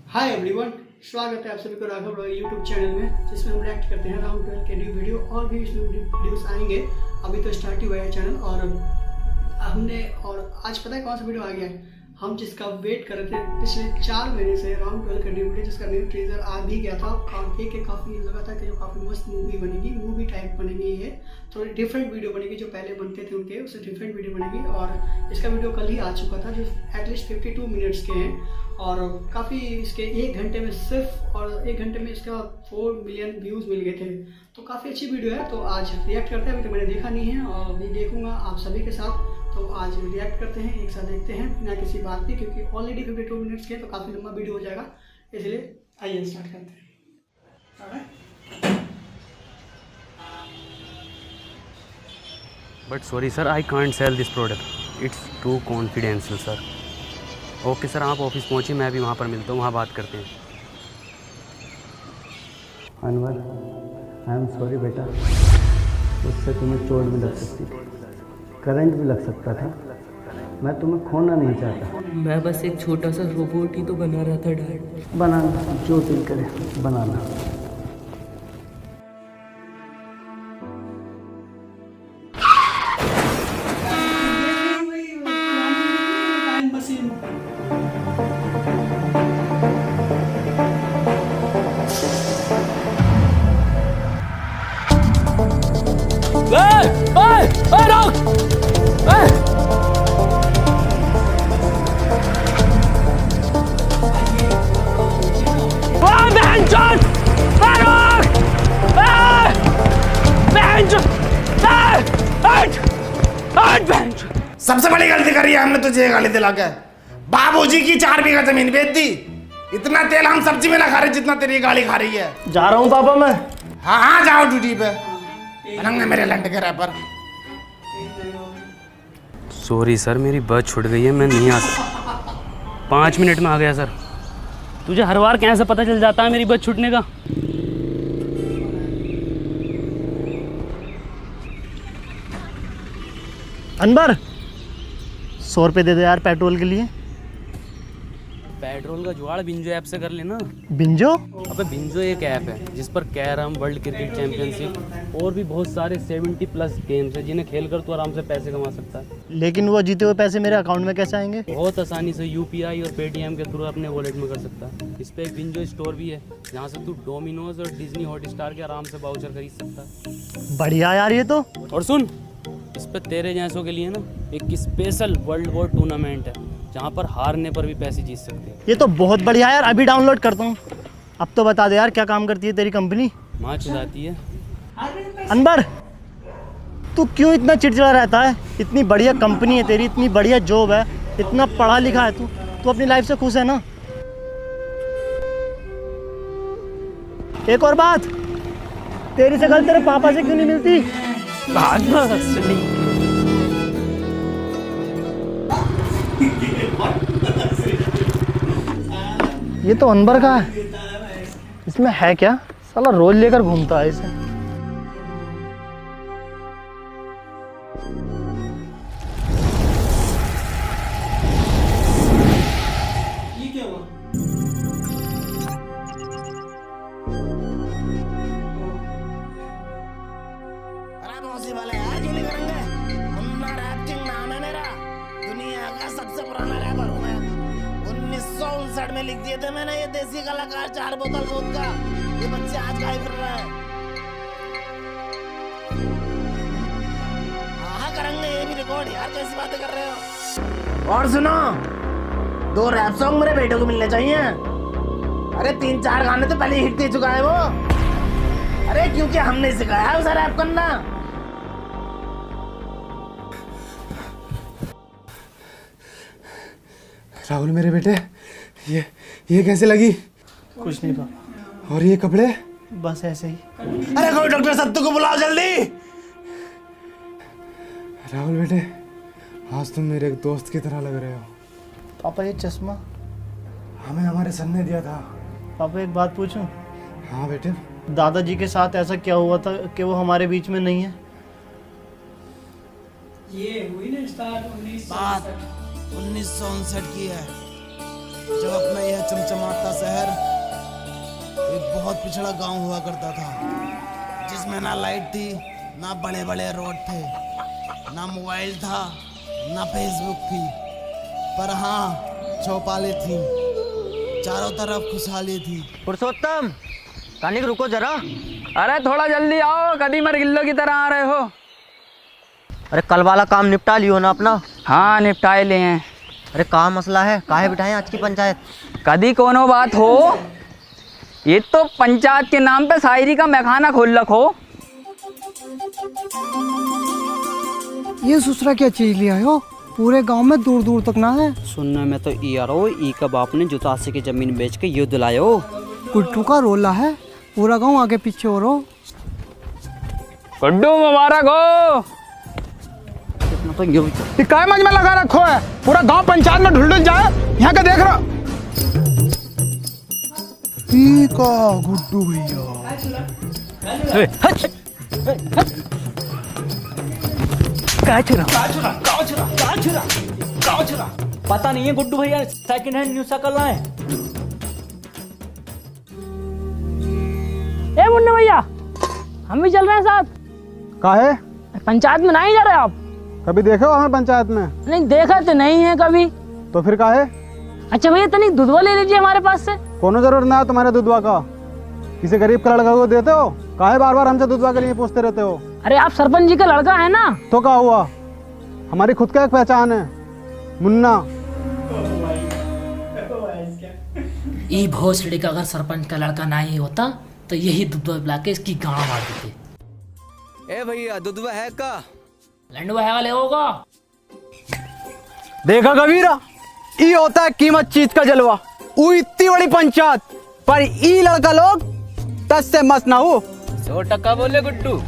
Hi everyone, स्वागत है आप सभी को राघव रॉय यूट्यूब चैनल में, जिसमें हम रिएक्ट करते हैं राउंड 12 के न्यू वीडियो। और भी इसमें वीडियोस आएंगे। अभी तो स्टार्ट ही हुआ है चैनल और आज पता है कौन सा वीडियो आ गया है। हम जिसका वेट कर रहे थे पिछले 4 महीने से, राउंड 12 का न्यू वीडियो, जिसका न्यू ट्रेलर आ भी गया था। देख के काफ़ी लगा था कि जो काफ़ी मस्त मूवी बनेगी, मूवी टाइप बनेगी। ये थोड़ी डिफरेंट वीडियो बनेगी, जो पहले बनते थे उनके उससे डिफरेंट वीडियो बनेगी। और इसका वीडियो कल ही आ चुका था, जो एटलीस्ट 52 मिनट्स के हैं। और काफ़ी इसके 1 घंटे में इसका 4 मिलियन व्यूज़ मिल गए थे। तो काफ़ी अच्छी वीडियो है। तो आज रिएक्ट करते हैं। अभी तो मैंने देखा नहीं है और अभी देखूंगा आप सभी के साथ। तो आज रिएक्ट करते हैं, एक साथ देखते हैं बिना किसी बात के, क्योंकि ऑलरेडी 52 मिनट्स के, तो काफ़ी लंबा वीडियो हो जाएगा। इसलिए आइए स्टार्ट करते हैं। But sorry sir, I can't sell this product, it's too confidential sir. Okay sir, आप ऑफिस पहुँचिए, मैं भी वहाँ पर मिलता हूँ, वहाँ बात करते हैं। अनवर, आई एम सॉरी बेटा, उससे तुम्हें चोट भी लग सकती थी, करंट भी लग सकता था। मैं तुम्हें खोना नहीं चाहता। मैं बस एक छोटा सा रोबोट ही तो बना रहा था डैड। बनाना जो दिल करे बनाना। सबसे बड़ी गलती करी है हमने तुझे गाली दिला के। बाबूजी की 4 बीघा जमीन बेच दी। इतना तेल हम सब्जी में ना खा रहे जितना तेरी गाली खा रही है। जा रहा हूँ पापा मैं। हाँ जाओ ड्यूटी पे। रंग मेरे लंड के रैपर। सॉरी सर, मेरी बस छूट गई है, मैं नहीं आ सकता। 5 मिनट में आ गया सर। तुझे हर बार कैसे पता चल जाता है मेरी बस छूटने का? अनवर, 100 रुपये दे दे यार पेट्रोल के लिए। पेट्रोल का जुगाड़ बिंजो ऐप से कर लेना। बिंजो? अबे बिंजो एक ऐप है जिस पर कैरम, वर्ल्ड क्रिकेट चैंपियनशिप और भी बहुत सारे 70+ गेम्स हैं, जिन्हें खेलकर तू आराम से पैसे कमा सकता है। लेकिन वो जीते हुए पैसे मेरे अकाउंट में कैसे आएंगे? बहुत आसानी से UPI और पेटीएम के थ्रू अपने वॉलेट में कर सकता है। इस पे एक बिंजो स्टोर भी है, जहाँ से तू डोमिनोज और डिज्नी हॉटस्टार के आराम से वाउचर खरीद सकता है। बढ़िया यार ये तो। और सुन, इस पे तेरे जैसों के लिए ना एक स्पेशल वर्ल्ड वॉर टूर्नामेंट है, जहाँ पर हारने पर भी पैसे जीत सकते हैं। ये तो बहुत बढ़िया यार, अभी डाउनलोड करता हूँ। अब तो बता दे यार, क्या काम करती है तेरी कंपनी? माँ चुराती है। अनवर, तू क्यों इतना चिड़चिड़ा रहता है? इतनी बढ़िया कंपनी है तेरी, इतनी बढ़िया जॉब है, इतना पढ़ा लिखा है तू अपनी लाइफ से खुश है ना? एक और बात, तेरी शक्ल तेरे पापा से क्यों नहीं मिलती? ये तो अनवर का है, इसमें है क्या? साला रोज लेकर घूमता है इसे। ये क्या हुआ? अरे मौसी वाले यार क्यों नहीं करेंगे? मुन्ना रैप किंग नाम है मेरा। दुनिया का सबसे पुराना रैपर हूँ मैं। 1959 में लिख दिए थे मैंने ये देसी कलाकार 4 बोतल वोदका। ये बच्चे आज गाय फिर रहे हैं। हाँ करेंगे ये भी रिकॉर्ड यार, कैसी बातें कर रहे हो? और सुनो, 2 रैप सॉन्ग मेरे बेटे को मिलने चाहिए। अरे 3-4 गाने तो पहले हिट दे चुका है वो। अरे क्योंकि हमने सिखाया है उसे रैप करना। राहुल मेरे बेटे, ये कैसे लगी? कुछ नहीं पापा। और ये कपड़े? बस ऐसे ही। अरे कोई डॉक्टर सत्तू को बुलाओ जल्दी। राहुल बेटे, आज तुम मेरे एक दोस्त की तरह लग रहे हो। पापा ये चश्मा हमें हमारे सर ने दिया था। पापा एक बात पूछूं? हाँ बेटे। दादाजी के साथ ऐसा क्या हुआ था कि वो हमारे बीच में नहीं है? ये हुई ना स्टार्ट 1959 1959 की है। जब अपना यह चमचमाता शहर एक बहुत पिछड़ा गांव हुआ करता था, जिसमें ना लाइट थी, ना बड़े बड़े रोड थे, ना मोबाइल था, ना फेसबुक थी, पर हाँ चौपालें थी, चारों तरफ खुशहाली थी। पुरुषोत्तम, कानिक रुको जरा। अरे थोड़ा जल्दी आओ, कदी मर गिल्लो की तरह आ रहे हो। अरे कल वाला काम निपटा लियो ना अपना। हाँ निपटाए ले हैं। अरे कहाँ मसला है, काहे बिठाएं आज की पंचायत? कदी कोनो बात हो, ये तो पंचायत के नाम पे शायरी का मैखाना खोल रखो। ये ससुरा क्या चीज लिया हो, पूरे गांव में दूर दूर तक ना है। सुनने में तो ई आ रहा ई का बाप ने जुतासी की जमीन बेच के युद्ध लायो। गुड्डू का रोला है, पूरा गांव आगे पीछे हो रहा। गुड्डू मुबारक हो। तो यूं काय मंच में लगा रखो है, पूरा गांव पंचायत में ढुल जाए, यहाँ का देख रहा। गुड्डू भैया पता नहीं है गुड्डू भैया सेकंड हैंड न्यू साइकिल लाए। ए मुन्ने भैया, हम भी चल रहे हैं साथ। काहे? पंचायत में नहीं जा रहे आप? कभी देखे हो हमें पंचायत में? नहीं देखा तो नहीं है कभी। तो फिर काहे? अच्छा भैया तनिक दूधवा ले लीजिए हमारे पास से। कोनो जरूरत ना है तुम्हारे दूधवा का, किसी गरीब का लड़का को देते हो, काहे बार बार हमसे दूधवा के लिए पूछते रहते हो? अरे आप सरपंच जी का लड़का है ना। तो क्या हुआ, हमारी खुद का एक पहचान है, मुन्ना। ई भोसड़ी का अगर सरपंच का लड़का नहीं होता तो यही दुधवा पिला के इसकी गांव मार देते। ए भैया दुधवा है का? लंडवा है वाले होगा। देखा कबीरा, ई होता है कीमत चीज का जलवा। ऊ इतनी बड़ी पंचायत पर ई लड़का लोग 10 से मस्त ना हो। 100% बोले गुड्डू।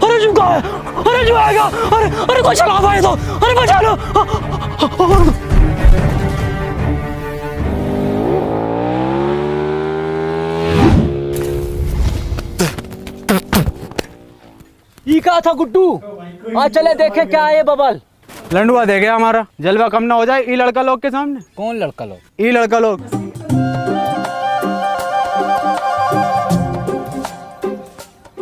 अरे झुका है, अरे जो आएगा, अरे कोई चला भाई तो, अरे बचा लो। ई कहा था गुड्डू? आ चले देखे क्या है बबल। लंडुआ दे गया हमारा, जलवा कम ना हो जाए ई लड़का लोग के सामने। कौन लड़का लोग? ई लड़का लोग।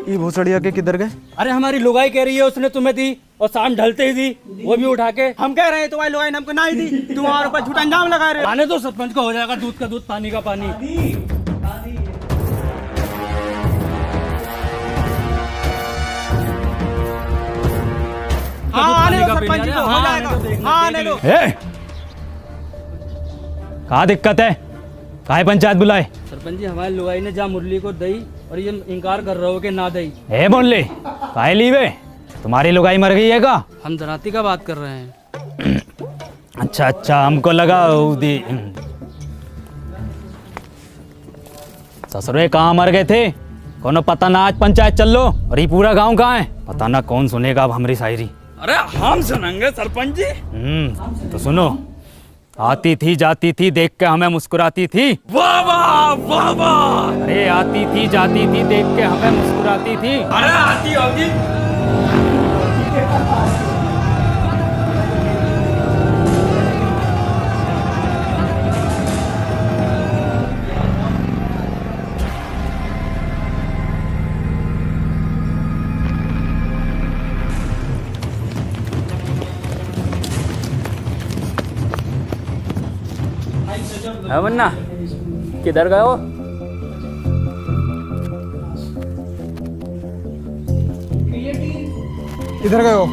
ई भूसड़िया के किधर गए? अरे हमारी लुगाई कह रही है उसने तुम्हें दी, और शाम ढलते ही दी, वो भी उठा के। हम कह रहे हैं तुम्हारी लुगाई ने हमको नहीं दी, तुम हमारे ऊपर झूठा इल्जाम लगा रहे हो। आने तो सरपंच को हो जाएगा दूध का दूध पानी का पानी। आने दो सरपंच जी को, हो जाएगा। आने दो। कहाँ दिक्कत है, काहे पंचायत बुलाए? सरपंच जी हमारी लुगाई ने जहाँ मुरली को दई और ये इनकार कर रहे हो कि ना दई। ए मुरली, काहे लीवे? तुम्हारी लुगाई मर गई है का? हम धराती का बात कर रहे हैं। अच्छा अच्छा, हमको लगा दी। ससुरे कहाँ मर गए थे? कोनो पता ना, आज पंचायत चल लो। और ये पूरा गांव कहाँ है? पता ना कौन सुनेगा अब हमारी शायरी। अरे हम सुनेंगे सरपंच जी। तो सुनो। आती थी जाती थी देख के हमें मुस्कुराती थी। वाह वाह वाह वाह। अरे आती थी जाती थी देख के हमें मुस्कुराती थी। अरे आती होगी। है मुन्ना, किधर गए हो? इधर गए हो?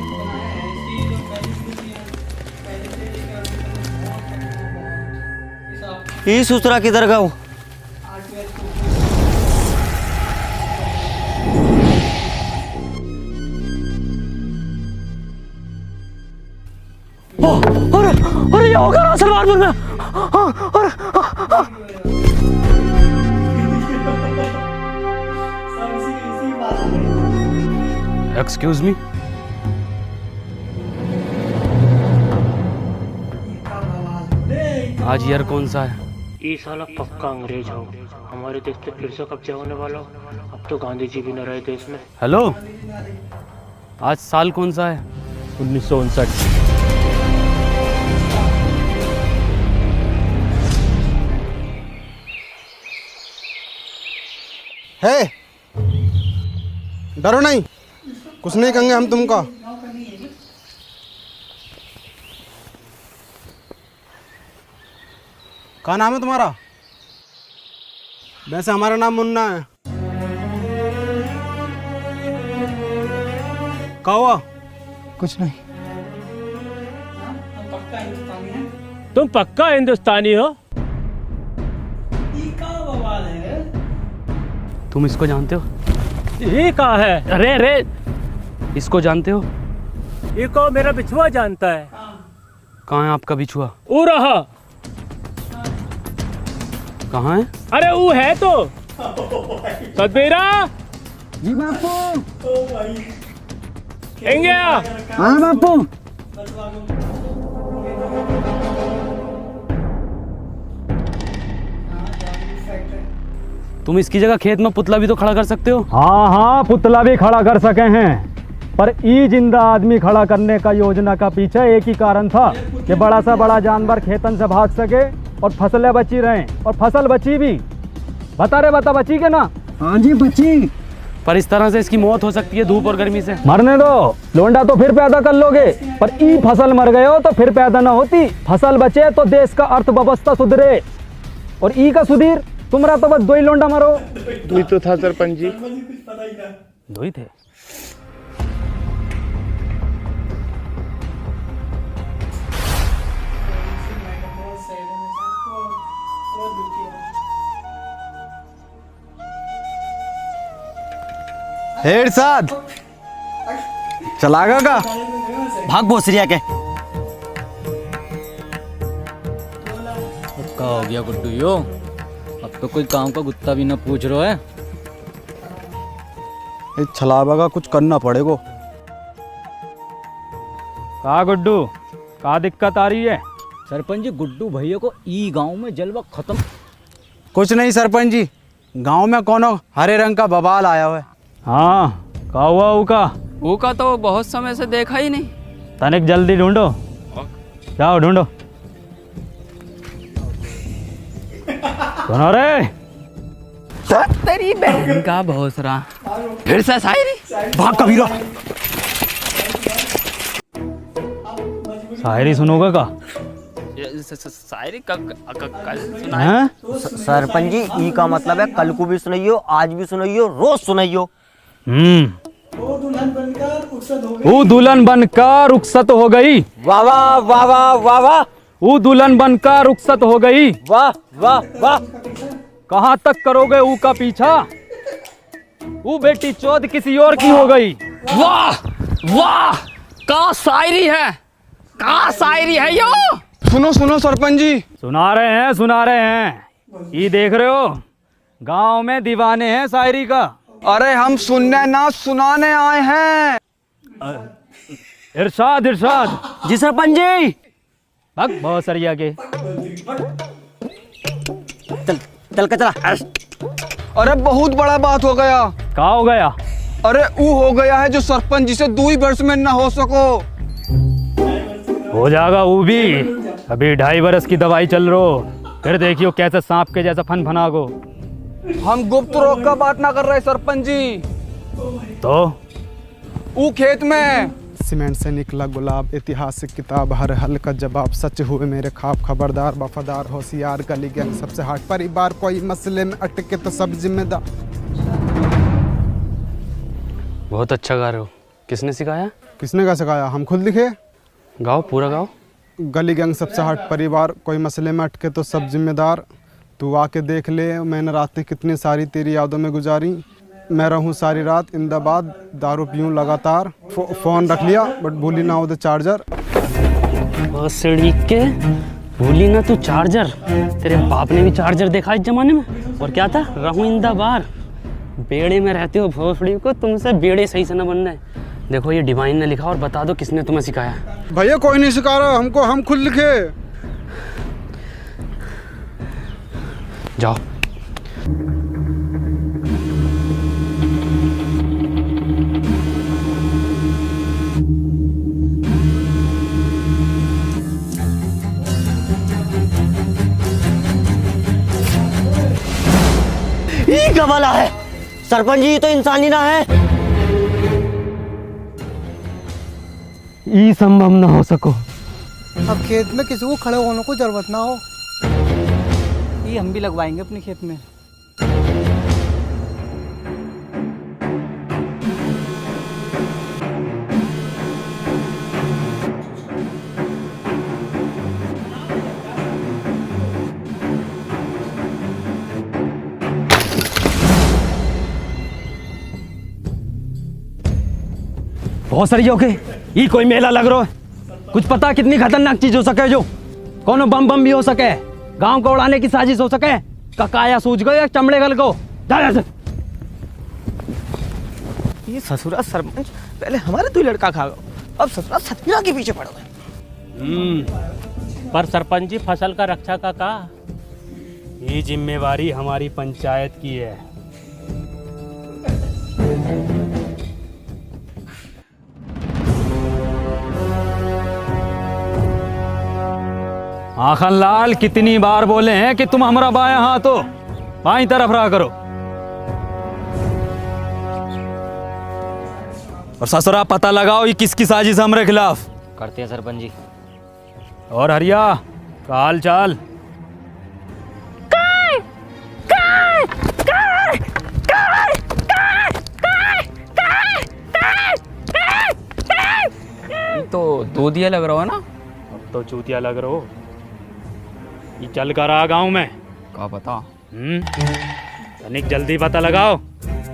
ई ससुरा किधर गए? अरे ये होगा सलवारपुर में। Excuse me. आज ईयर कौन सा है? ये साला पक्का अंग्रेज हो, हमारे देश पे फिर से कब्जा होने वाला हो। अब तो गांधी जी भी न रहे देश में। हेलो, आज साल कौन सा है? 1959। है डरो नहीं, कुछ नहीं कहेंगे हम तुमको। क्या नाम है तुम्हारा? वैसे हमारा नाम मुन्ना है। क्या हुआ? कुछ नहीं। तुम पक्का हिंदुस्तानी हो? तुम इसको जानते हो? ये कहा है? अरे अरे, इसको जानते हो? ये को मेरा बिछुआ जानता है। कहाँ है आपका बिछुआ? वो रहा। कहाँ है? अरे वो है तो सतबीरा जी बापू। इंडिया। हाँ बापू। तुम इसकी जगह खेत में पुतला भी तो खड़ा कर सकते हो। हाँ हाँ, पुतला भी खड़ा कर सके हैं, पर ई जिंदा आदमी खड़ा करने का योजना का पीछे एक ही कारण था कि बड़ा सा बड़ा जानवर खेतन से भाग सके और फसलें बची रहें, और फसल बची भी। बता बची के ना? हाँ जी बची। पर इस तरह से इसकी मौत हो सकती है धूप और गर्मी से। मरने दो, लोंडा तो फिर पैदा कर लोगे, पर ई फसल मर गए हो तो फिर पैदा ना होती। फसल बचे तो देश का अर्थव्यवस्था सुधरे, और ई का सुधीर तुम्हारा तो बस दो ही लोंडा मरो। दो ही तो था सरपंच जी। दो ही थे। हेड साथ चलागा का भाग भोसरिया के। क्या हो गया गुड्डू यो? अब तो कोई काम का गुत्ता भी ना पूछ रहा है। इस छलावा का कुछ करना पड़ेगा। का गुड्डू, का दिक्कत आ रही है? सरपंच जी, गुड्डू भैया को ई गांव में जलवा खत्म। कुछ नहीं सरपंच जी, गांव में कोनो हरे रंग का बवाल आया हुआ है। हाँ, का हुआ ऊका तो बहुत समय से देखा ही नहीं। तनिक जल्दी ढूंढो, जाओ ढूंढो। सुनो रे, तेरी बहन का भोसरा फिर से शायरी। भाग कबीरा। शायरी सुनोगा का? शायरी कल सुना हैं? सरपंच जी, ई का मतलब है कल को भी सुनाइयो, आज भी सुनाइयो, रोज सुनाइयो। वो दुल्हन बनकर रुखसत हो गई। वो दुल्हन बनकर रुखसत हो गई। वाह वाह वाह वाह वाह वाह। वो दुल्हन बनकर रुखसत हो गई। वाह वाह वाह। कहाँ तक करोगे ऊ का पीछा? वो बेटी चौथ किसी और की हो गई। वाह वाह, का शायरी है, का शायरी है यो। सुनो सुनो सरपंच जी। सुना रहे हैं। ये देख रहे हो, गांव में दीवाने हैं शायरी का। अरे हम सुनने ना सुनाने आए हैं। इरशाद इरशाद। जी सरपंच जी। भग बहुत सरिया के। चल के चला। अरे बहुत बड़ा बात हो गया। क्या हो गया? अरे वो हो गया है जो सरपंच जी से 2 वर्ष में न हो सको। हो जाएगा वो भी। अभी 2.5 वर्ष की दवाई चल रही, फिर देखियो कैसे सांप के जैसा फनागो। हम गुप्त रोग का बात ना कर रहे सरपंच जी। तो वो खेत में सीमेंट से निकला गुलाब, ऐतिहासिक किताब, हर हल का जवाब, सच हुए मेरे ख्वाब, खबरदार वफादार होशियार, गली गैंग सबसे हट, परिवार कोई मसले में अटके तो सब जिम्मेदार। बहुत अच्छा गा रहे हो। किसने सिखाया? किसने का सिखाया? हम खुद लिखे। गाओ, पूरा गाओ। गली गैंग सबसे हट, परिवार कोई मसले में अटके तो सब जिम्मेदार, तू आके देख ले मैंने रातें कितनी सारी तेरी यादों में गुजारी, मैं रहूं सारी रात इंदाबाद, दारू पीऊं लगातार, फ़ोन रख लिया बट भूली ना उधर चार्जर। के भूली ना तू चार्जर। तेरे बाप ने भी चार्जर देखा इस जमाने में। और क्या था? रहूं इंदाबाद। बेड़े में रहते हो भोसड़ी को, तुमसे बेड़े सही से न बनना है। देखो ये डिवाइन ने लिखा, और बता दो किसने तुम्हें सिखाया। भैया कोई नहीं सिखा रहा हमको, हम खुद लिखे। जाओ। ये क्या वाला है सरपंच जी, तो इंसानी ना है। ये संभव ना हो सको। अब खेत में किसी को खड़े होने को जरूरत ना हो, ये हम भी लगवाएंगे अपने खेत में। बहुत सारी ओके, ये कोई मेला लग रहा है। कुछ पता कितनी खतरनाक चीज हो सके, जो कोनो बम भी हो सके, गांव को उड़ाने की साजिश हो सके। काया सूझ गए चमड़े गल को। ये ससुरा सरपंच पहले हमारे तो लड़का खा गए, अब ससुरा सतमीरा के पीछे पड़ गए। पर सरपंच जी फसल का रक्षा का ये जिम्मेवारी हमारी पंचायत की है। आखन लाल कितनी बार बोले हैं कि तुम हमारा बायां हाथ हो, बाईं तरफ रहा करो। और ससुरा पता लगाओ ये किसकी साजिश हमारे खिलाफ। करते हैं सरपंच जी। और हरिया का हाल चाल? तो दूधिया लग रहा है ना। अब तो चूतिया लग रहा हो। ये चल कर आ गाँव में क्या पता। तनिक जल्दी पता लगाओ।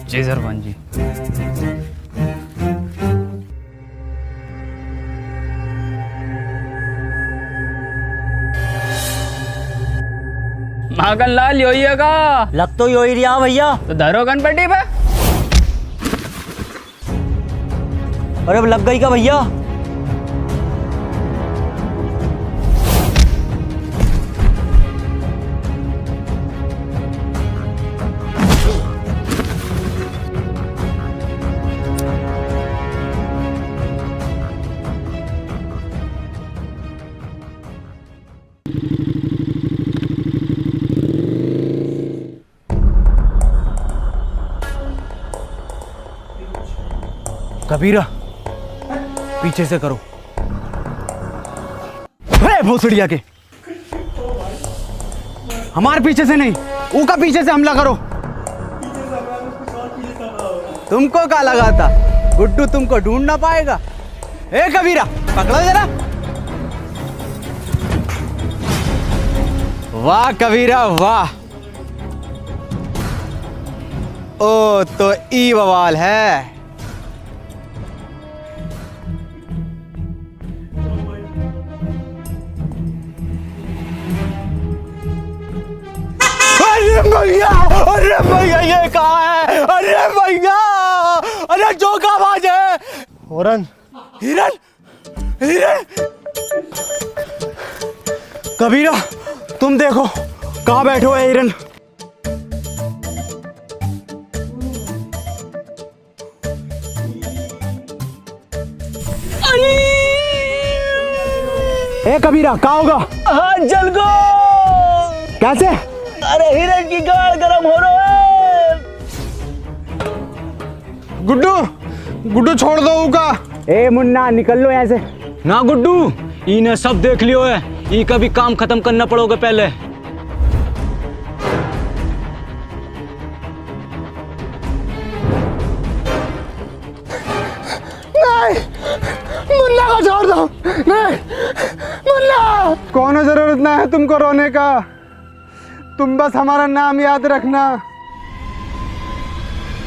जी सरपंच जी। माखन लाल योही है का? लग तो यो ही रहा भैया। तो धरो गणपति पे। अरे अब लग गई का भैया? कबीरा पीछे से करो। भोसड़िया के हमारे पीछे से नहीं, ऊका पीछे से हमला करो। तुमको क्या लगा था गुड्डू तुमको ढूंढ ना पाएगा? ए कबीरा पकड़ो जरा। वाह कबीरा वाह। ओ तो ई बवाल है। अरे भैया ये कहाँ है? अरे भैया, अरे जो का आवाज है। हिरन हिरन हिरन। कबीरा तुम देखो कहाँ बैठे हो हिरन। ए कबीरा कहाँ होगा? हाँ जल गो। कैसे? अरे हिरन की गाड़ गरम हो रहा है। गुड्डू गुड्डू छोड़ दो उका। ए मुन्ना निकल लो यहाँ से। ना गुड्डू, इन्हें सब देख लियो है, ये का भी काम खत्म करना पड़ोगे पहले। नहीं मुन्ना को छोड़ दो। नहीं मुन्ना, कोनो जरूरत ना है तुमको रोने का। तुम बस हमारा नाम याद रखना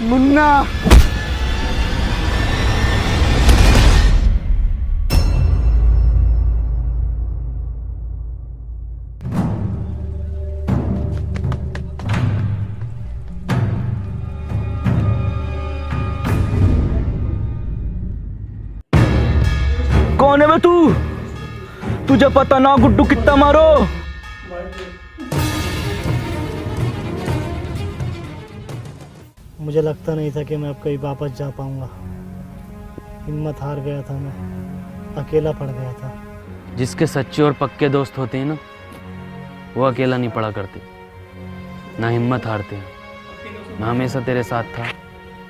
मुन्ना। कौन है बे तू? तुझे पता ना गुड्डू कितना मारो? मुझे लगता नहीं था कि मैं अब कहीं वापस जा पाऊंगा। हिम्मत हार गया था, मैं अकेला पड़ गया था। जिसके सच्चे और पक्के दोस्त होते हैं ना, वो अकेला नहीं पड़ा करते, ना हिम्मत हारते हैं। मैं हमेशा तेरे साथ था,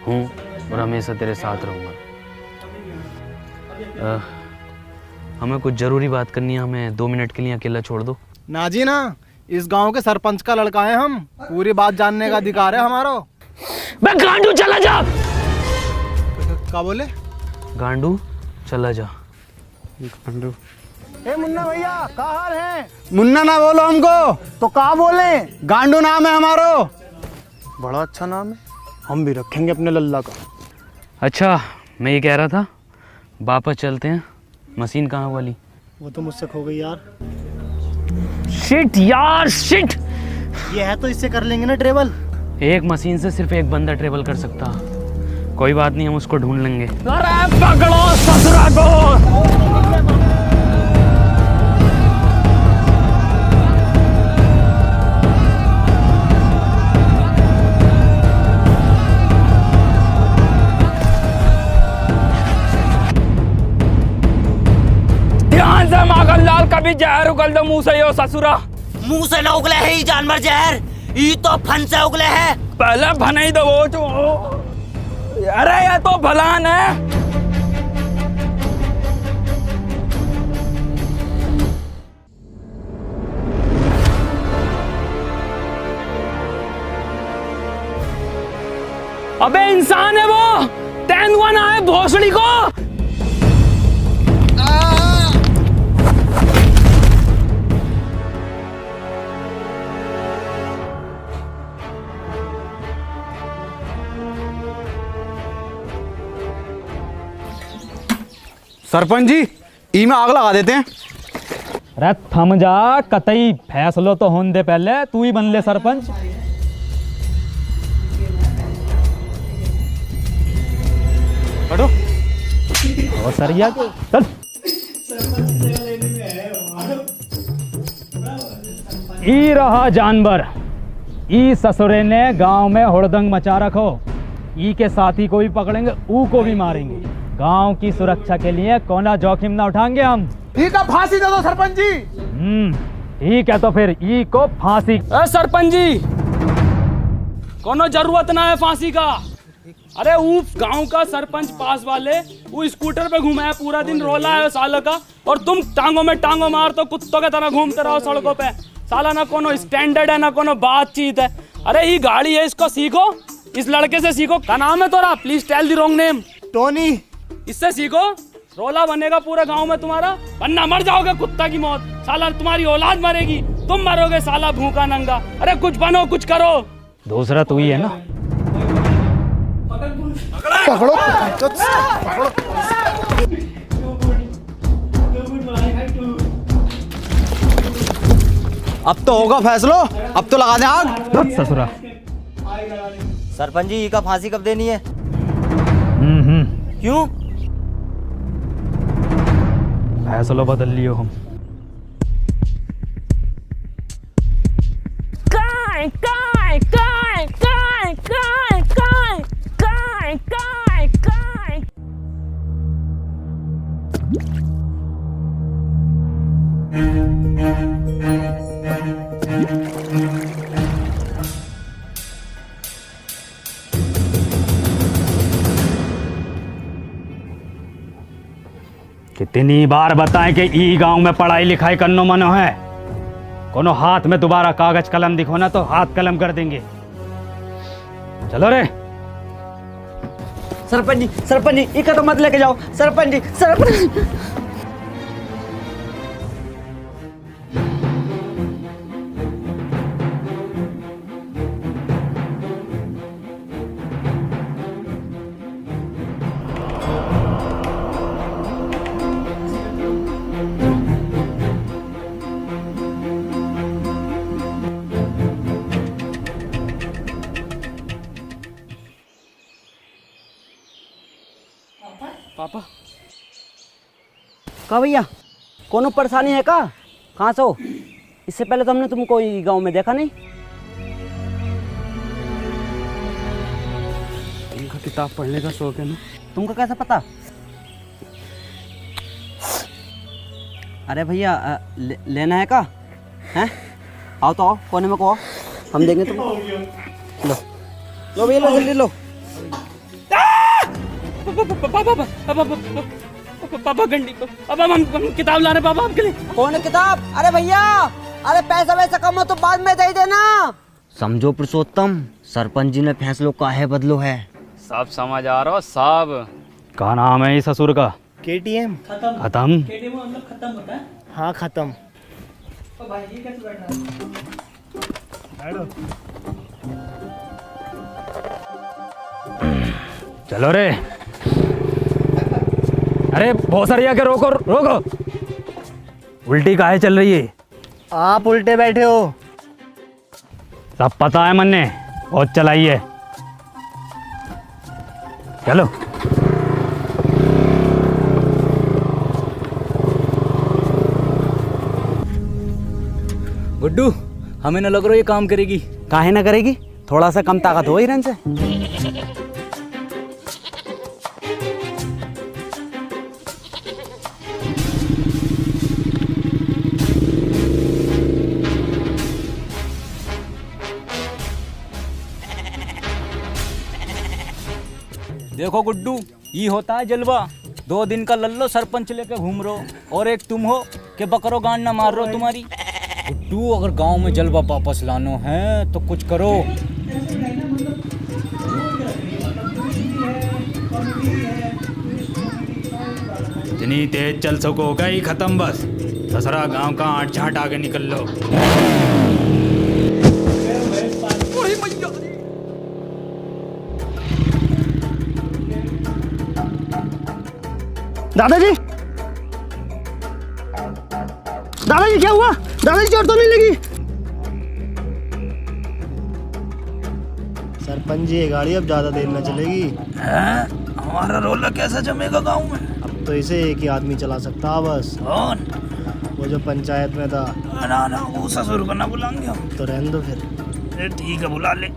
हूँ और हमेशा तेरे साथ रहूँगा। हमें कुछ ज़रूरी बात करनी है, हमें 2 मिनट के लिए अकेला छोड़ दो। ना जी ना, इस गांव के सरपंच का लड़का है हम, पूरी बात जानने का अधिकार है हमारा। बे गांडू चला जा। क्या बोले? गांडू चला जा। गांडू ए मुन्ना भैया, क्या हाल है? मुन्ना ना बोलो हमको, तो क्या बोले? गांडू नाम है हमारो। बड़ा अच्छा नाम है, हम भी रखेंगे अपने लल्ला का। अच्छा, मैं ये कह रहा था, वापस चलते हैं। मशीन कहाँ वाली? वो तो मुझसे खो गई यार। शिट यार, शिट। ये है तो इससे कर लेंगे ना ट्रेवल। एक मशीन से सिर्फ एक बंदा ट्रेवल कर सकता। कोई बात नहीं, हम उसको ढूंढ लेंगे। अरे पकड़ो ससुरा को। ध्यान से माखन लाल, कभी जहर उगल दो मुंह से यो ससुरा। मुंह से न उगले है ये जानवर जहर, ये तो फन से उगले है। पहले भनाई दो वो जो। अरे ये तो भलान है। अबे इंसान है वो, तेंदुआ ना है भोसड़ी को। सरपंच जी, ई में आग लगा देते हैं। अरे थम जा, कतई फैसलो तो होने दे, पहले तू ही बन ले सरपंच। हटो। और सरिया के चल। ई रहा जानवर, ई ससुरे ने गांव में हुड़दंग मचा रखो। ई के साथी को भी पकड़ेंगे, ऊ को भी मारेंगे। गांव की सुरक्षा के लिए कोना जोखिम ना उठाएंगे हम। ठीक है, फांसी दे दो सरपंच जी। ठीक है, तो फिर ई को फांसी। सरपंच जी, कोनो जरूरत ना है फांसी का। अरे वो गांव का सरपंच पास वाले, वो स्कूटर पे घूमा है पूरा दिन, रोला है साल का, और तुम टांगों में टांगों मार तो कुत्तों के तरह घूमते रहो सड़कों पे। साला ना कोनो स्टैंडर्ड है, ना कोनो बातचीत है। अरे ये गाड़ी है, इसको सीखो, इस लड़के से सीखो। क्या नाम है तोरा? Please tell the wrong name. Tony. इससे सीखो, रोला बनेगा पूरे गांव में तुम्हारा, वरना मर जाओगे कुत्ता की मौत। साला तुम्हारी औलाद मरेगी, तुम मरोगे साला भूखा नंगा। अरे कुछ बनो, कुछ करो। दूसरा तू ही है ना। पकड़ो पकड़ो। अब तो होगा फैसलो, अब तो लगा दे आग। ससुरा। सरपंच जी का फांसी कब देनी है? क्यों? फैसला बदल लियो हम। काय काय काय काय काय काय काय काय काय। कितनी बार बताएं कि ई गांव में पढ़ाई लिखाई करनो मनो है। कोनो हाथ में दोबारा कागज कलम दिखो ना तो हाथ कलम कर देंगे। चलो रे। सरपंच जी इका तो मत लेके जाओ। सरपंच जी, सरपंच। पापा। का भैया, कोनो परेशानी है का? कहाँ से हो? इससे पहले तो हमने तुमको गांव में देखा नहीं। किताब पढ़ने का शौक है ना। तुमको कैसे पता? अरे भैया लेना है का? हैं? आओ तो आओ, कोने में को आओ, हम देंगे तुम। लो लो भैया, लो जल्दी लो। पापा गंडी पापा, हम किताब ला रहे पापा आपके लिए। कौन है किताब? अरे भैया, अरे पैसा वैसा कम हो तो बाद में दे देना। समझो पुरुषोत्तम, सरपंच जी ने फैसलों काहे बदलो है। सब समझ आ रहा हो सब। क्या नाम है इस ससुर का? KTM। खत्म। KTM मतलब खत्म होता है। हाँ खत्म। तो भाई ये कैसे बैठा है? चलो रे। अरे बहुत सारी आके रोको रोको। उल्टी काहे चल रही है? आप उल्टे बैठे हो। सब पता है मन्ने, बहुत चलाइए। चलो। गुड्डू, हमें न लग रहा ये काम करेगी। काहे ना करेगी, थोड़ा सा कम ताकत हो हिरन से। देखो गुड्डू, ये होता है जलवा। 2 दिन का लल्लो सरपंच लेके घूम रहो, और एक तुम हो कि बकरो गान ना मार रहो तुम्हारी। गुड्डू, अगर गांव में जलवा वापस लानो है तो कुछ करो। जितनी तेज चल सको गई खत्म बस। ससरा गांव का आठ झाट आगे निकल लो। दादाजी, दादाजी क्या हुआ? दादाजी चोट तो नहीं लगी? सरपंच जी, ये गाड़ी अब ज्यादा देर न चलेगी। हमारा रोला कैसा जमेगा गांव में? अब तो इसे एक ही आदमी चला सकता बस। कौन? वो जो पंचायत में था। ना ना, वो ससुर को ना बुलाएंगे हम। तो रहने दो फिर। ठीक है, बुला ले।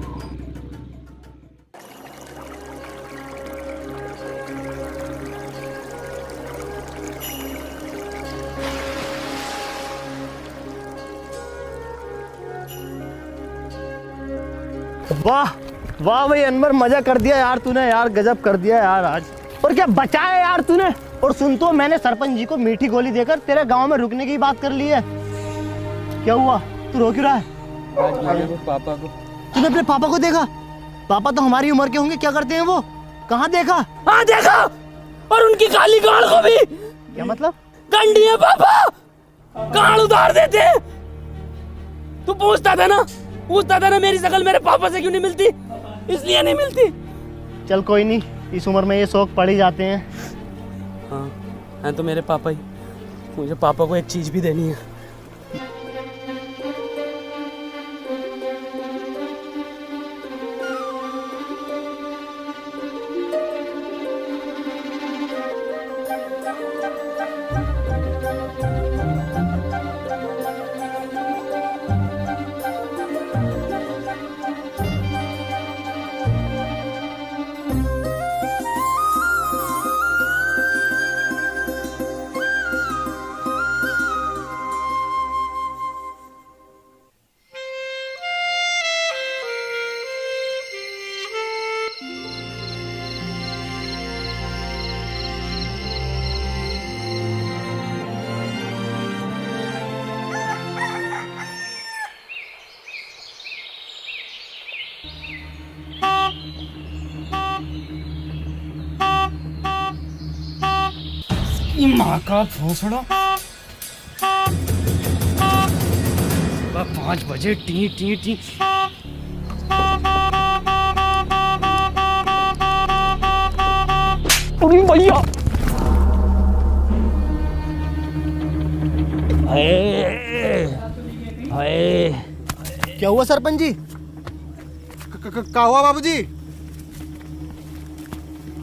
वाह वाह भाई अनवर, मजा कर दिया यार तूने, यार गजब कर दिया यार आज। और क्या बचाया यार तूने। और सुन तो, मैंने सरपंच जी को मीठी गोली देकर तेरे गांव में रुकने की बात कर ली है। क्या हुआ, तू रो क्यों रहा है? पापा को। तूने अपने पापा को देखा? पापा तो हमारी उम्र के होंगे, क्या करते हैं वो? कहाँ देखा? हाँ देखा, और उनकी काली गाड़ को भी। क्या मतलब? गंडी है पापा, गाड़ उतार देते हैं। तू पूछता था ना मेरी शकल मेरे पापा से क्यों नहीं मिलती? इसलिए नहीं मिलती। चल कोई नहीं, इस उम्र में ये शौक पड़ ही जाते हैं। हाँ, हैं तो मेरे पापा ही। मुझे पापा को एक चीज भी देनी है। माँ का भोसड़ा। 5 बजे टी टी टी। अरे भैया, क्या हुआ सरपंच जी? क्या हुआ बाबूजी?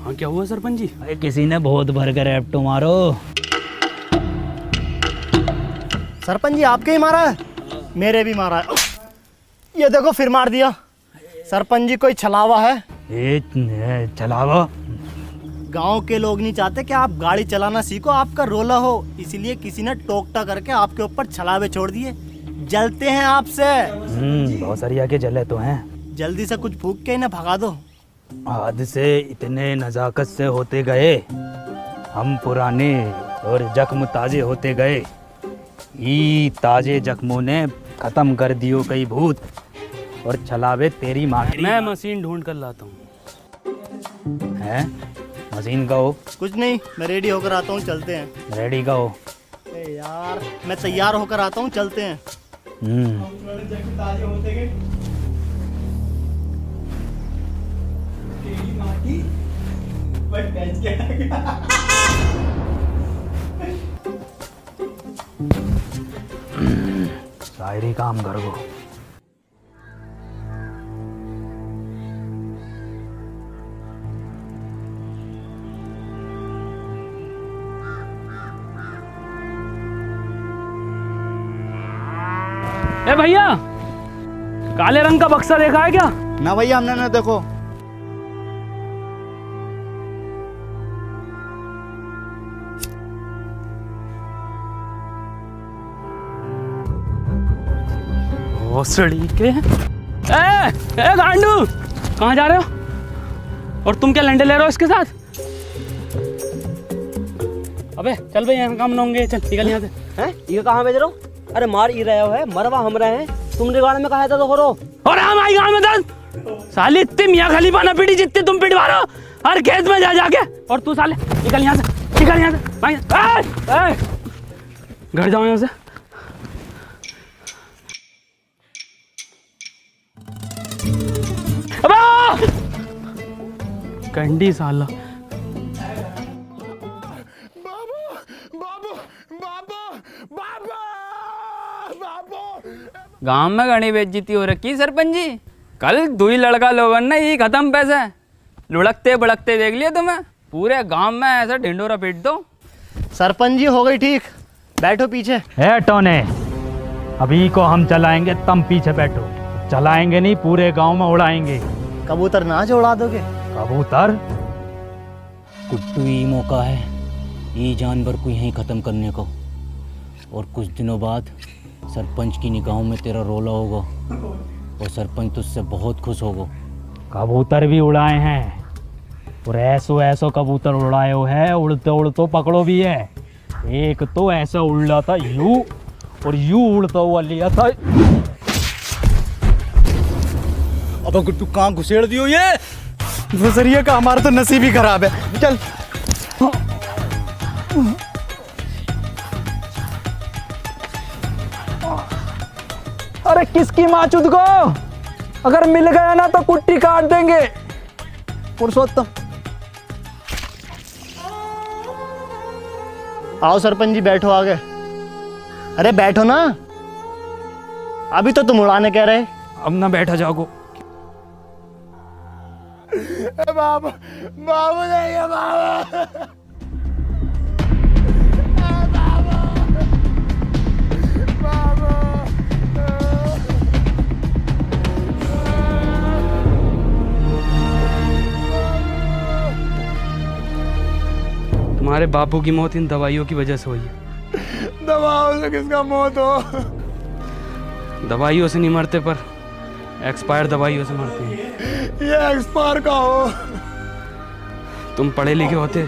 हाँ क्या हुआ सरपंच जी? अरे किसी ने बहुत भर कर रैप्टो मारो। सरपंच जी आपके ही मारा है? मेरे भी मारा है। ये देखो फिर मार दिया। सरपंच जी कोई छलावा है। चलाओ। गांव के लोग नहीं चाहते कि आप गाड़ी चलाना सीखो, आपका रोला हो, इसलिए किसी ने टोकटा करके आपके ऊपर छलावे छोड़ दिए। जलते हैं आपसे। बहुत सरिया के जले तो हैं। जल्दी से कुछ फूक के इन्हें भगा दो। आज से इतने नजाकत से होते गए हम पुराने और जख्म ताजे होते गए। ई ताजे जख्मों ने खत्म कर दियो कई भूत और छलावे तेरी माँ की। मैं मशीन ढूंढ कर लाता हूँ। हैं? मशीन का हो? कुछ नहीं, मैं रेडी होकर आता हूँ, चलते हैं। रेडी का हो? यार मैं तैयार होकर आता हूँ, चलते हैं। शायरी काम कर गो। ए भैया, काले रंग का बक्सा देखा है क्या? ना भैया, हमने ना देखो। भोसड़ी के। ए गांडू, कहाँ जा रहे हो? और तुम क्या लंडे ले रहे हो इसके साथ? अबे चल भाई, यहाँ काम ना होंगे, चल निकल यहाँ से। हैं? ये कहाँ भेज रहे हो? अरे मार ही रहे हो है, मरवा हम रहे हैं। तुमने गाड़ी में कहा था तो करो। और हम आई गाँव में दस साली इतनी मियाँ खलीफा ना पीटी जितनी तुम पिटवा रहे हो हर खेत में जा जाके। और तू साले निकल यहाँ से, निकल यहाँ से भाई। घर जाओ यहाँ से। कंडी साला। गांव में घनी बेइज्जती हो रखी सरपंच जी। कल दुई लड़का लोगों ने ही खत्म पैसे लुढ़कते बड़कते देख लिया तुम्हें। पूरे गांव में ऐसा ढिंडोरा पीट दो। सरपंच जी हो गई ठीक, बैठो पीछे। है टोने, अभी को हम चलाएंगे, तुम पीछे बैठो। चलाएंगे नहीं, पूरे गांव में उड़ाएंगे। कबूतर नाच उड़ा दोगे? कबूतर? कुट्टू ही मौका है ये जानवर को यहीं ख़त्म करने को। और कुछ दिनों बाद सरपंच की निगाहों में तेरा रोला होगा और सरपंच तुझसे बहुत खुश होगा। कबूतर भी उड़ाए हैं और ऐसो कबूतर उड़ाए हो है, उड़ते उड़ते पकड़ो भी है। एक तो ऐसा उड़ा था यूं और यूं उड़ता हुआ लिया था। अब गुड्डू कहाँ घुसेड़ दियो ये? गुजरिए का हमारा तो नसीब ही खराब है। चल अरे किसकी माचुद को, अगर मिल गया ना तो कुट्टी काट देंगे। पुरुषोत्तम आओ सरपंच जी, बैठो आगे। अरे बैठो ना, अभी तो तुम उड़ाने कह रहे। अब ना बैठा जाओ। बाबू बाबू नहीं है बाबू। तुम्हारे बापू की मौत इन दवाइयों की वजह से हुई है। दवाओं से किसका मौत हो? दवाइयों से नहीं मरते, पर एक्सपायर दवाइयों से मरते हैं। ये एक्सपायर का हो? तुम पढ़े लिखे होते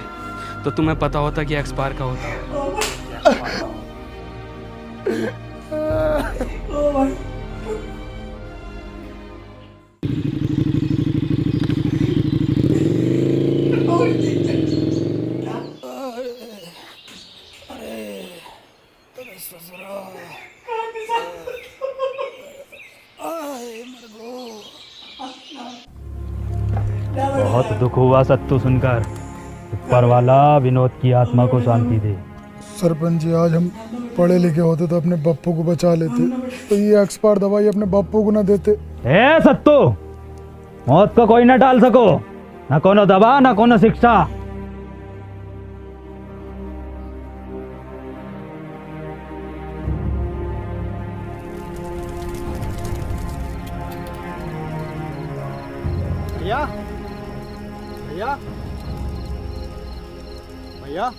तो तुम्हें पता होता कि एक्सपायर का होता है। बहुत दुख हुआ सत्तू सुनकर। ऊपर वाला विनोद की आत्मा को शांति दे। सरपंच जी, आज हम पढ़े लिखे होते तो अपने बप्पू को बचा लेते, तो ये एक्सपायर दवाई अपने बप्पू को ना देते। ए सत्तू, मौत को कोई ना टाल सको, ना कोनो दवा ना कोनो शिक्षा। भैया भैया,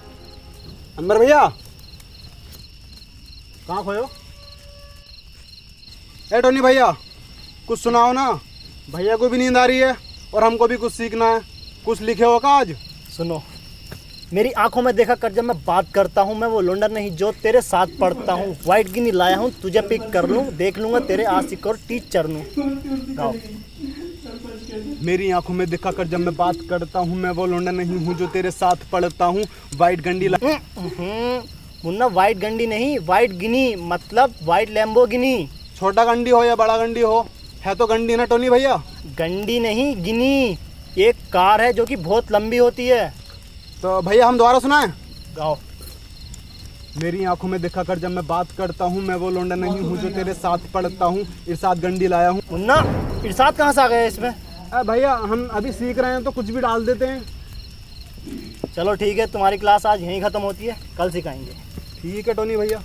अनवर भैया, कहाँ खोयो? ए टोनी भैया, कुछ सुनाओ ना। भैया को भी नींद आ रही है और हमको भी कुछ सीखना है। कुछ लिखे हो का आज? सुनो, मेरी आंखों में देखा कर, जब मैं बात करता हूँ मैं वो लोंडा नहीं जो तेरे साथ पढ़ता हूँ। वाइट गिनी लाया हूँ, तुझे पिक कर लूँ, देख लूंगा तेरे आशिक और टीचर नू। मेरी आंखों में देखा कर, जब मैं बात करता हूँ मैं वो लोंडा नहीं हूँ जो तेरे साथ पढ़ता हूँ। वाइट गंडी मुन्ना, वाइट गंडी नहीं, वाइट गिनी, मतलब वाइट लैम्बोर्गिनी। छोटा गंडी हो या बड़ा गंडी हो, है तो गंडी ना टोनी भैया। गंडी नहीं, गिनी एक कार है जो कि बहुत लंबी होती है। तो भैया हम दोबारा सुनाएं? गाओ। मेरी आंखों में देखा कर, जब मैं बात करता हूँ मैं वो लोंडा नहीं हूँ जो तेरे साथ पढ़ता हूँ। इरशाद गंडी लाया हूँ। मुन्ना, इरशाद कहाँ से आ गया इसमें? भैया हम अभी सीख रहे हैं तो कुछ भी डाल देते हैं। चलो ठीक है, तुम्हारी क्लास आज यहीं ख़त्म होती है, कल सिखाएंगे। ठीक है टोनी भैया।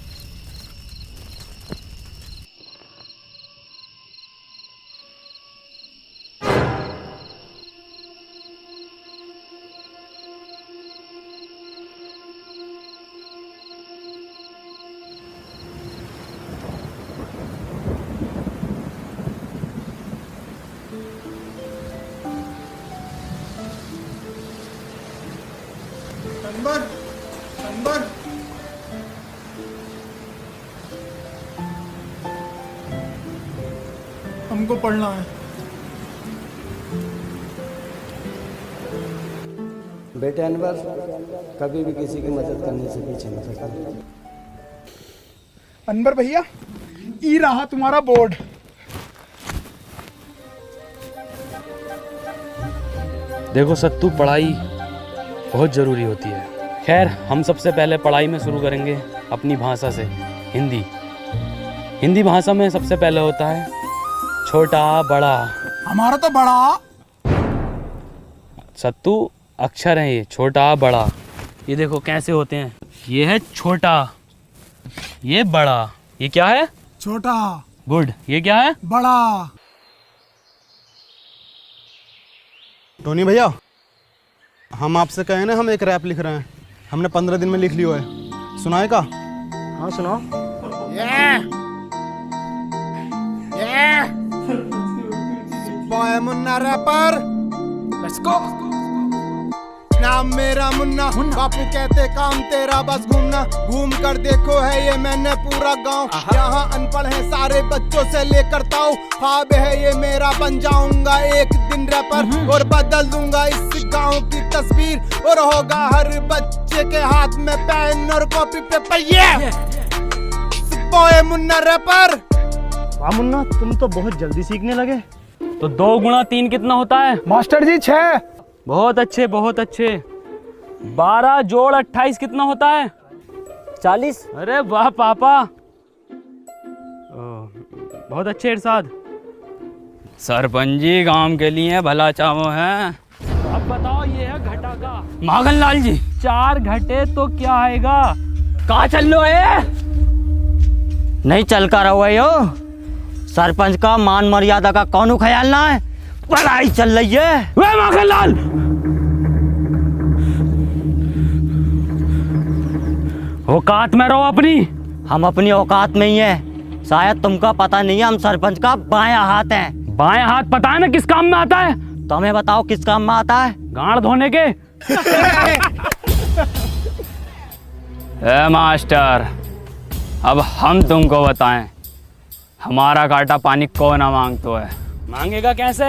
नंबर हमको पढ़ना है। बेटे अनवर, कभी भी किसी की मदद करने से पीछे मत हटना। अनवर भैया, ई रहा तुम्हारा बोर्ड। देखो सत्तू, पढ़ाई बहुत ज़रूरी होती है। खैर, हम सबसे पहले पढ़ाई में शुरू करेंगे अपनी भाषा से, हिंदी। हिंदी भाषा में सबसे पहले होता है छोटा बड़ा। हमारा तो बड़ा। सत्तू, अक्षर है ये, छोटा बड़ा। ये देखो कैसे होते हैं। ये है छोटा, ये बड़ा। ये क्या है? छोटा। गुड। ये क्या है? बड़ा। टोनी भैया, हम आपसे कहे ना, हम एक रैप लिख रहे हैं। हमने 15 दिन में लिख लिया है, सुनाए का? हाँ सुनाओ। Boy Munna rapper, let's go. नाम मेरा मुन्ना, बापू कहते काम तेरा बस घूमना। घूम कर देखो है ये मैंने पूरा गांव। यहाँ अनपढ़ है सारे बच्चों से लेकर ताऊ। ख्वाब है ये मेरा, बन जाऊंगा एक दिन रैपर और बदल दूंगा इस गांव की तस्वीर। और होगा हर बच्चे के हाथ में पेन और कॉपी पेपर। ये बॉय मुन्ना रैपर। वाह मुन्ना, तुम तो बहुत जल्दी सीखने लगे। तो 2 गुणा 3 कितना होता है? मास्टर जी 6। बहुत अच्छे, बहुत अच्छे। 12 जोड़ 28 कितना होता है? 40। अरे वाह पापा, बहुत अच्छे इरशाद। सरपंच जी गांव के लिए भला चाहो है। अब बताओ, ये है घटा का। मागन लाल जी, 4 घटे तो क्या आएगा? कहाँ चल लो है? नहीं चल कर रहो है यो। सरपंच का मान मर्यादा का कौन ख्याल ना है? पढ़ाई चल रही है। वे माखन लाल, औकात में रहो अपनी। हम अपनी औकात में ही है। शायद तुमका पता नहीं है, हम सरपंच का बायां हाथ हैं। बायां हाथ पता है ना किस काम में आता है? तुम्हें बताओ किस काम में आता है? गांड धोने के। ए मास्टर, अब हम तुमको बताएं, हमारा काटा पानी कौन ना मांगतो है? मांगेगा कैसे?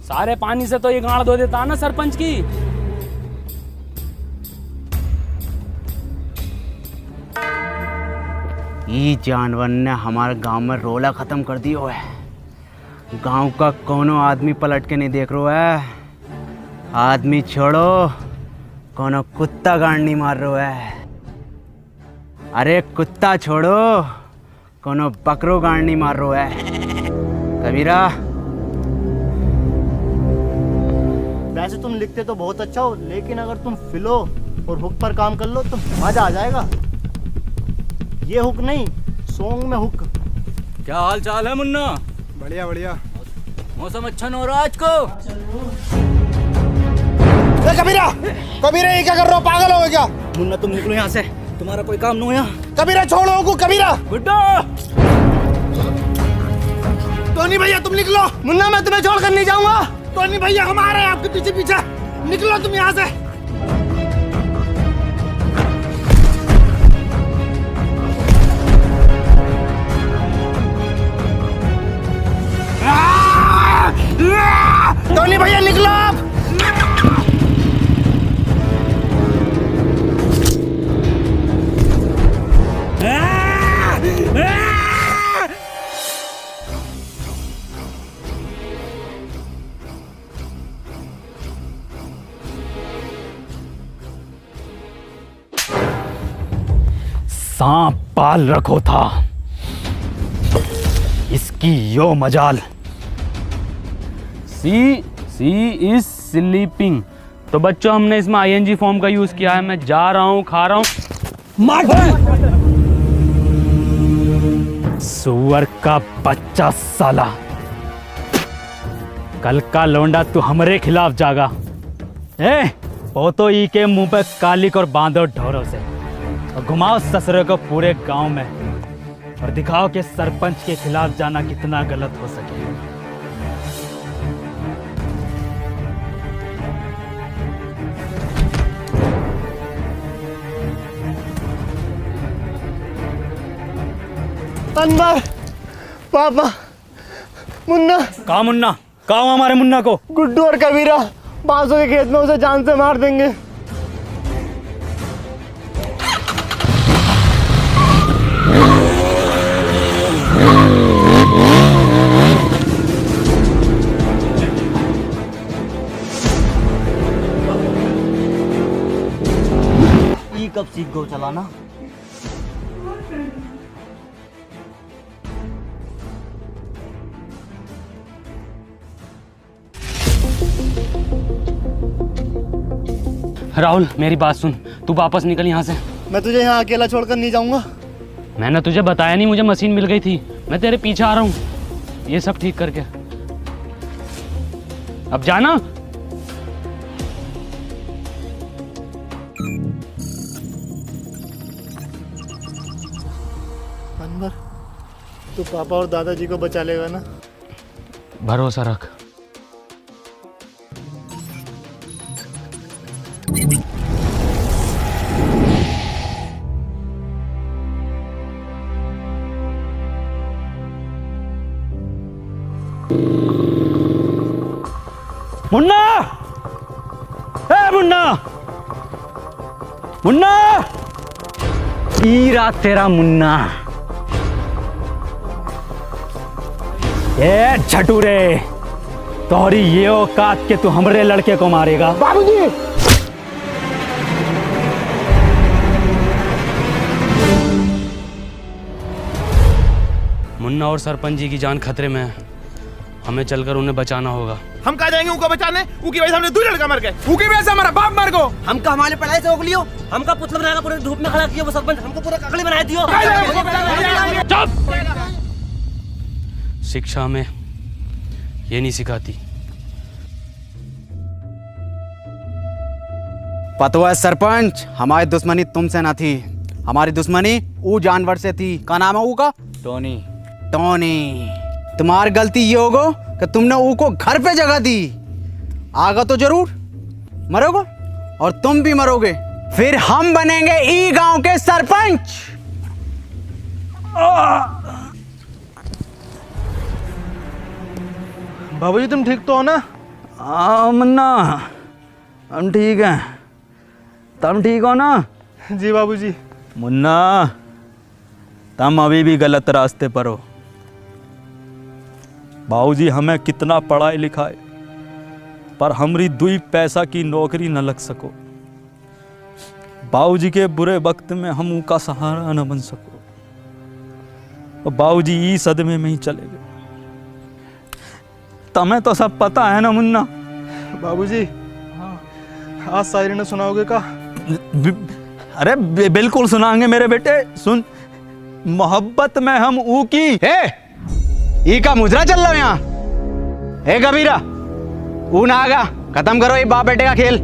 सारे पानी से तो ये गांड धो देता ना सरपंच की। ये जानवर ने हमारे गांव में रोला खत्म कर दियो है। गांव का कोनो आदमी पलट के नहीं देख रहा है। आदमी छोड़ो, कोनो कुत्ता गांड नहीं मार रहा है। अरे कुत्ता छोड़ो, कोनो बकरो गांड नहीं मार रहा है। कबीरा, वैसे तुम लिखते तो बहुत अच्छा हो, लेकिन अगर तुम फिलो और हुक पर काम कर लो तो मजा आ जाएगा। ये हुक नहीं, सॉन्ग में हुक। क्या हाल चाल है मुन्ना? बढ़िया बढ़िया। मौसम अच्छा न हो रहा आज को? कबीरा कबीरा ये क्या कर रहे हो, पागल हो गए क्या? मुन्ना तुम निकलो यहाँ से, तुम्हारा कोई काम नहीं हो यहाँ। कबीरा छोड़ो उनको, कबीरा। गुड्डू टोनी भैया तुम निकलो। मुन्ना मैं तुम्हें छोड़कर नहीं जाऊंगा। टोनी भैया हम आ रहे हैं आपके पीछे पीछे, निकलो तुम यहाँ से। टोनी भैया निकलो आप। सांप पाल रखो था, इसकी यो मजाल। सी इज स्लीपिंग। तो बच्चों हमने इसमें ING फॉर्म का यूज किया है। मैं जा रहा हूँ, खा रहा हूँ। सुअर का बच्चा साला, कल का लौंडा तू हमारे खिलाफ जागा। वो तो ई के मुंह पे कालिक और बांधो ढोरों से, और घुमाओ ससुरे को पूरे गांव में, और दिखाओ कि सरपंच के खिलाफ जाना कितना गलत हो सके। अनवर, पापा, मुन्ना। कहाँ मुन्ना? कहाँ हमारे मुन्ना को? गुड्डू और कबीरा बांसों के खेत में उसे जान से मार देंगे। ये कब सीख गो चलाना? राहुल मेरी बात सुन, तू वापस निकल यहाँ से। मैं तुझे यहाँ अकेला छोड़कर नहीं जाऊंगा। मैंने तुझे बताया नहीं, मुझे मशीन मिल गई थी। मैं तेरे पीछे आ रहा हूँ ये सब ठीक करके। अब जाना। अनवर, तू पापा और दादाजी को बचा लेगा ना? भरोसा रख। मुन्ना! मुन्ना! मुन्ना! ईरा तेरा मुन्ना। ए झटूरे, तोहरी ये औकात के तू हमरे लड़के को मारेगा? बाबूजी! मुन्ना और सरपंच जी की जान खतरे में है, हमें चलकर उन्हें बचाना होगा। हम कहाँ जाएंगे उनको बचाने? उनकी वजह से हमने 2 लड़का मर गए, उनकी वजह से हमारा बाप मर गो। हमका हमारे पढ़ाई से रोक लियो, हमका पुतला बनाकर पूरे धूप में खड़ा किया, वो सरपंच हमको पूरा ककड़ी बना दियो। चुप! शिक्षा में ये नहीं सिखाती। पता है सरपंच, हमारी दुश्मनी तुमसे ना थी, हमारी दुश्मनी वो जानवर से थी। क्या नाम है वो का? टोनी। टोनी। तुम्हारी गलती ये होगा कि तुमने वो को घर पे जगह दी। आगा तो जरूर मरोगे, और तुम भी मरोगे। फिर हम बनेंगे ई गांव के सरपंच। बाबूजी तुम ठीक तो हो ना? हाँ मुन्ना, हम ठीक हैं। तुम ठीक हो ना? जी बाबूजी। मुन्ना, तुम अभी भी गलत रास्ते पर हो। बाबूजी हमें कितना पढ़ाई लिखाए, पर हमारी 2 पैसा की नौकरी न लग सको। बाबूजी के बुरे वक्त में हम उनका सहारा न बन सको, और बाबूजी ई सदमे में ही चले गए। तुम्हें तो सब पता है ना मुन्ना? बाबूजी आज शायरी ने सुनाओगे का? अरे बिल्कुल सुनाएंगे मेरे बेटे। सुन, मोहब्बत में हम ऊ की ई का मुजरा चल रहा है यहाँ। कबीरा ऊ ना आगा, खत्म करो ये बाप बेटे का खेल।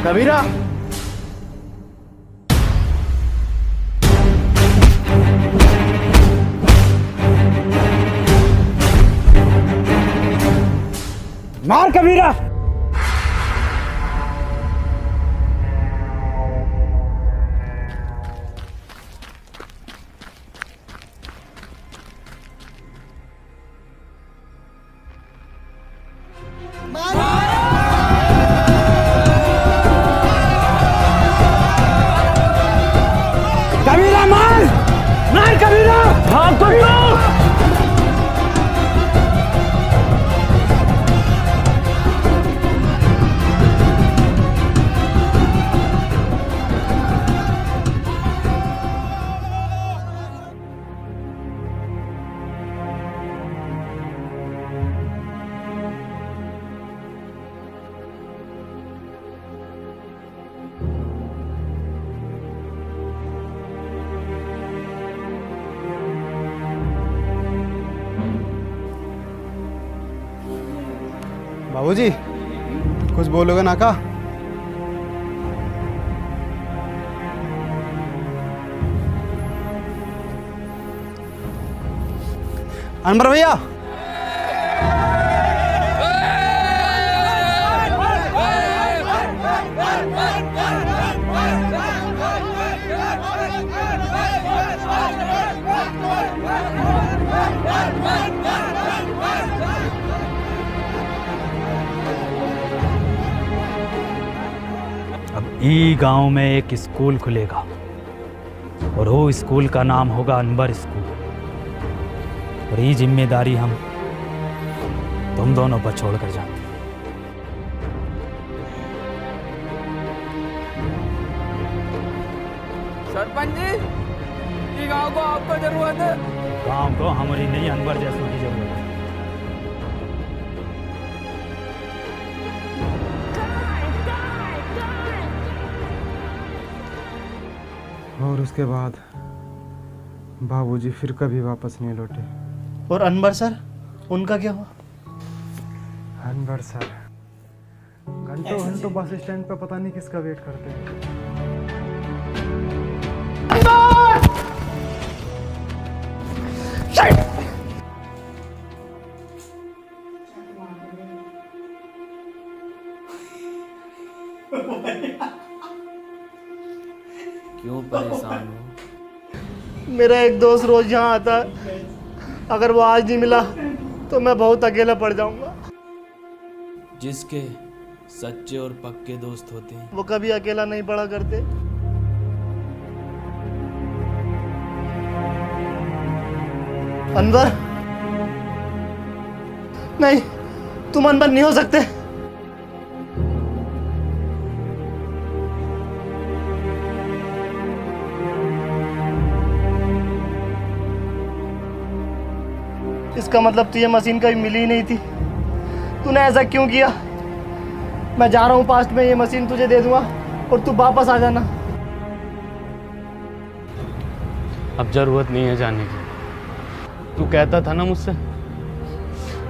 कबीरा मार कबीरा। कबीरा मार, मार कबीरा, भाग कबीरा। बाबूजी कुछ बोलोगे ना का? अनवर भैया ई गांव में एक स्कूल खुलेगा और वो स्कूल का नाम होगा अनवर स्कूल। और ये जिम्मेदारी हम तुम दोनों पर छोड़ कर जाते। सरपंच जी, ये गांव को आपको जरूरत है। गांव को हमारी नहीं, अनवर जैसों की जरूरत है। और उसके बाद बाबूजी फिर कभी वापस नहीं लौटे। और अनवर सर, उनका क्या हुआ? अनवर सर घंटों घंटों बस स्टैंड पे पता नहीं किसका वेट करते हैं। क्यों परेशान हो? मेरा एक दोस्त रोज यहाँ आता है, अगर वो आज नहीं मिला तो मैं बहुत अकेला पड़ जाऊंगा। जिसके सच्चे और पक्के दोस्त होते हैं वो कभी अकेला नहीं पड़ा करते। अनवर, नहीं, तुम अनवर नहीं हो सकते। इसका मतलब तो ये मशीन कभी मिली ही नहीं थी। तूने ऐसा क्यों किया? मैं जा रहा हूँ पास्ट में, ये मशीन तुझे दे दूंगा और तू वापस आ जाना। अब जरूरत नहीं है जाने की। तू कहता था ना मुझसे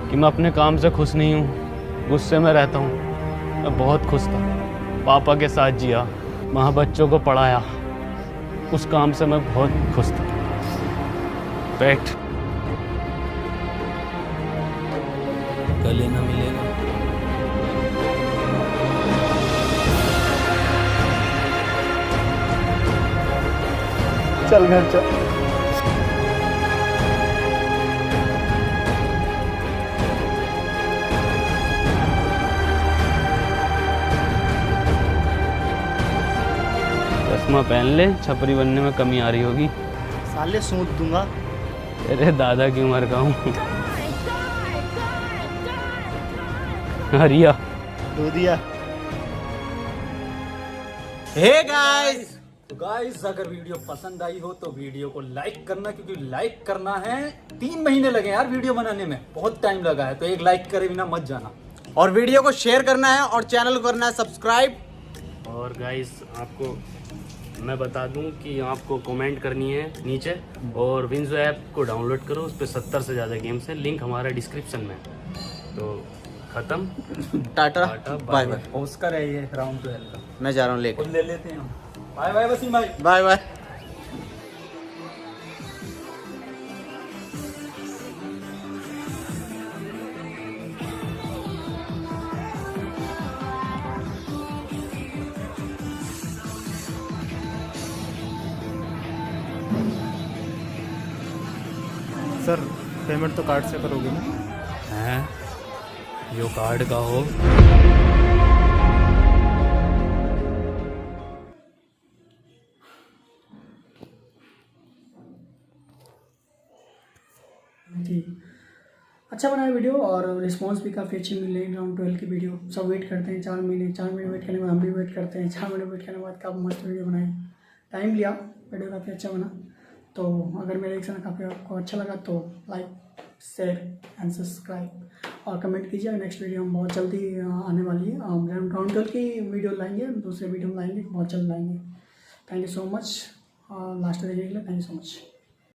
कि मैं अपने काम से खुश नहीं हूँ, गुस्से में रहता हूँ। मैं बहुत खुश था, पापा के साथ जिया, वहाँ बच्चों को पढ़ाया, उस काम से मैं बहुत खुश था। बैठ, गले न मिलेगा। चल घर चल। चश्मा पहन ले, छपरी बनने में कमी आ रही होगी। साले सूंद दूंगा। तेरे दादा की उम्र का हूँ। हरिया दूधिया। हे गाइस, तो गाइस अगर वीडियो पसंद आई हो तो वीडियो को लाइक करना, क्योंकि लाइक करना है। 3 महीने लगे यार वीडियो बनाने में, बहुत टाइम लगा है, तो एक लाइक करे बिना मत जाना। और वीडियो को शेयर करना है और चैनल को करना है सब्सक्राइब। और गाइस आपको मैं बता दूं कि आपको कमेंट करनी है नीचे, और विंजो ऐप को डाउनलोड करो, उस पर 70 से ज़्यादा गेम्स हैं, लिंक हमारा डिस्क्रिप्शन में। तो खत्म। Tata bye bye. ऑस्कर है ये राउंड 12 का। मैं जा रहा हूँ लेकर। ले लेते हैं। बाय बाय वसीम भाई। Bye bye. सर पेमेंट तो कार्ड से करोगे ना? हैं? यो कार्ड का हो। जी अच्छा बना है वीडियो और रिस्पांस भी काफ़ी अच्छी मिल रही है। राउंड 12 की वीडियो सब वेट करते हैं 4 महीने वेट करने के बाद हम भी वेट करते हैं 4 महीने वेट करने के बाद काफ़ी मस्त वीडियो बनाई। टाइम लिया, वीडियो काफ़ी अच्छा बना। तो अगर मेरे रिएक्शन काफ़ी आपको अच्छा लगा तो लाइक शेयर एंड सब्सक्राइब और कमेंट कीजिए। नेक्स्ट वीडियो हम बहुत जल्दी आने वाली है। हम राउंड 12 की वीडियो लाएंगे, दूसरे वीडियो में लाएंगे, बहुत जल्द लाएंगे। Thank you so much last देखने के लिए। Thank you so much.